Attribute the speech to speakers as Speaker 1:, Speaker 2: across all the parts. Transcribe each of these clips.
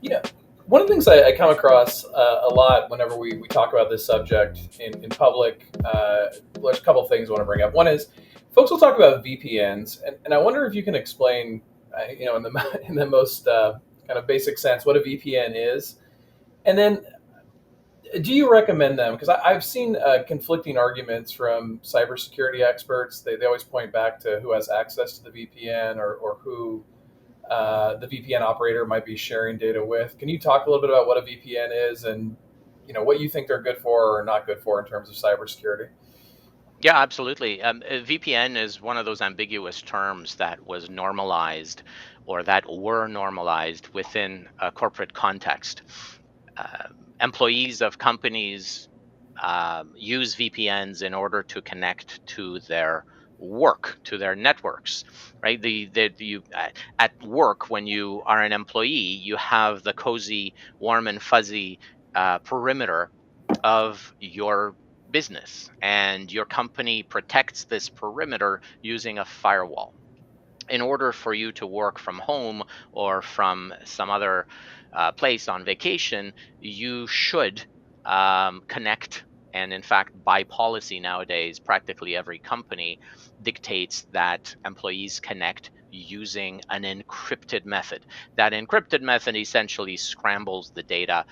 Speaker 1: You know, one of the things I come across a lot whenever we talk about this subject in public, there's a couple of things I want to bring up. One is folks will talk about VPNs, and I wonder if you can explain, in the in the most kind of basic sense, what a VPN is, and then do you recommend them? Because I've seen conflicting arguments from cybersecurity experts. They always point back to who has access to the VPN or who the VPN operator might be sharing data with. Can you talk a little bit about what a VPN is and what you think they're good for or not good for in terms of cybersecurity?
Speaker 2: Yeah, absolutely. VPN is one of those ambiguous terms that was normalized or that were normalized within a corporate context. Uh, Employees of companies use VPNs in order to connect to their work, to their networks, right? At work, when you are an employee, you have the cozy, warm and fuzzy perimeter of your business, and your company protects this perimeter using a firewall. In order for you to work from home or from some other place on vacation, you should connect. And in fact, by policy nowadays, practically every company dictates that employees connect using an encrypted method. That encrypted method essentially scrambles the data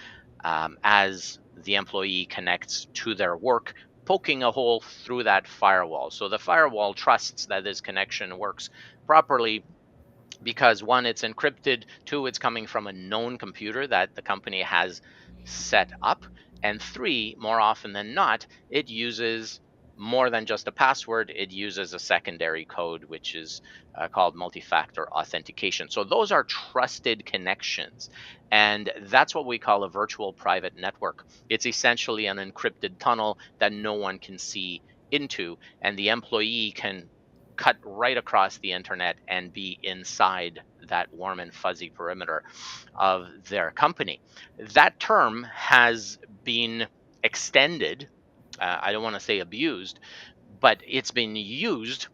Speaker 2: as the employee connects to their work, poking a hole through that firewall. So the firewall trusts that this connection works properly because one, it's encrypted, two, it's coming from a known computer that the company has set up, and three, more often than not, it uses more than just a password. It uses a secondary code, which is called multi-factor authentication. So those are trusted connections, and that's what we call a virtual private network. It's essentially an encrypted tunnel that no one can see into, and the employee can cut right across the internet and be inside that warm and fuzzy perimeter of their company. That term has been extended. I don't want to say abused, but it's been used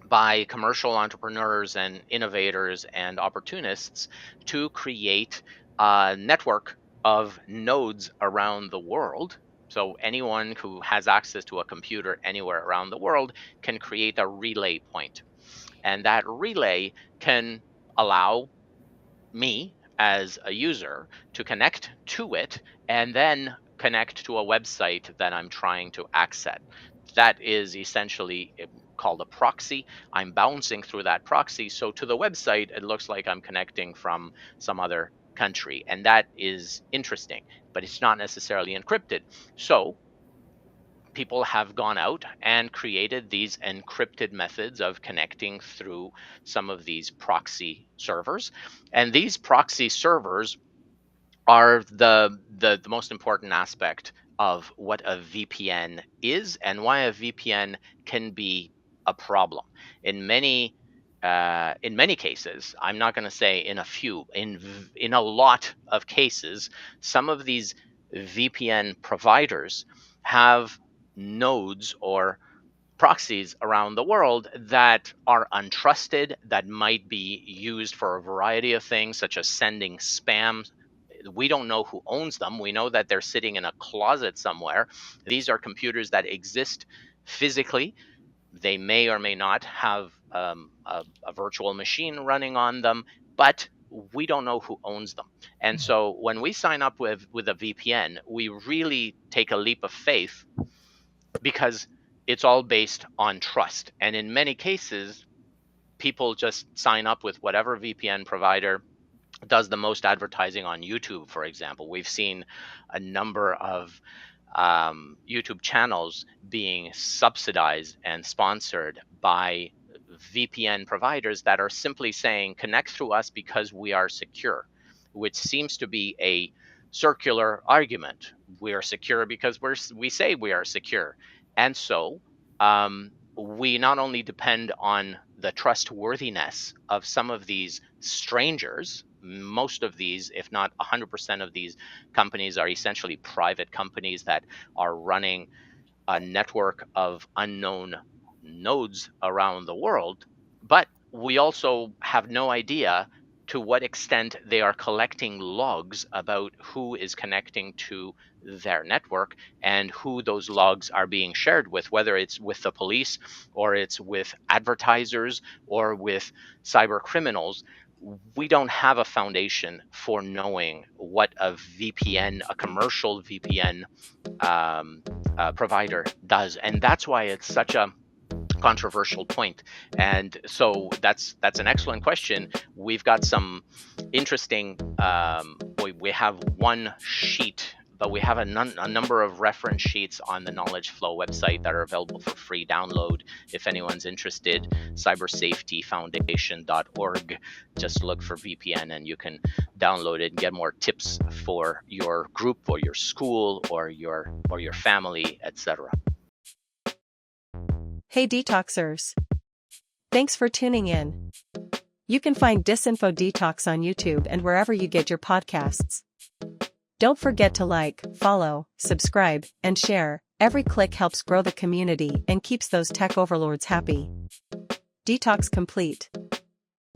Speaker 2: by commercial entrepreneurs and innovators and opportunists to create a network of nodes around the world. So anyone who has access to a computer anywhere around the world can create a relay point. And that relay can allow me as a user to connect to it and then connect to a website that I'm trying to access. That is essentially called a proxy. I'm bouncing through that proxy. So to the website, it looks like I'm connecting from some other country. And that is interesting, but it's not necessarily encrypted. So people have gone out and created these encrypted methods of connecting through some of these proxy servers. And these proxy servers are the most important aspect of what a VPN is and why a VPN can be a problem. In many cases, I'm not going to say in a few, in a lot of cases, some of these VPN providers have nodes or proxies around the world that are untrusted, that might be used for a variety of things, such as sending spam. We don't know who owns them. We know that they're sitting in a closet somewhere. These are computers that exist physically. They may or may not have a virtual machine running on them, but we don't know who owns them. And so when we sign up with a VPN, we really take a leap of faith because it's all based on trust. And in many cases, people just sign up with whatever VPN provider does the most advertising on YouTube, for example. We've seen a number of YouTube channels being subsidized and sponsored by VPN providers that are simply saying, connect through us because we are secure, which seems to be a circular argument. We are secure because we say we are secure. And so we not only depend on the trustworthiness of some of these strangers. Most of these, if not 100% of these companies, are essentially private companies that are running a network of unknown nodes around the world. But we also have no idea to what extent they are collecting logs about who is connecting to their network and who those logs are being shared with, whether it's with the police or it's with advertisers or with cyber criminals. We don't have a foundation for knowing what a VPN, a commercial VPN provider does. And that's why it's such a controversial point. And so that's an excellent question. We've got some interesting we have one sheet, but we have a number of reference sheets on the KnowledgeFlow website that are available for free download if anyone's interested. cybersafetyfoundation.org. Just look for VPN and you can download it and get more tips for your group or your school or your family, etc.
Speaker 3: Hey detoxers! Thanks for tuning in. You can find Disinfo Detox on YouTube and wherever you get your podcasts. Don't forget to like, follow, subscribe, and share. Every click helps grow the community and keeps those tech overlords happy. Detox complete.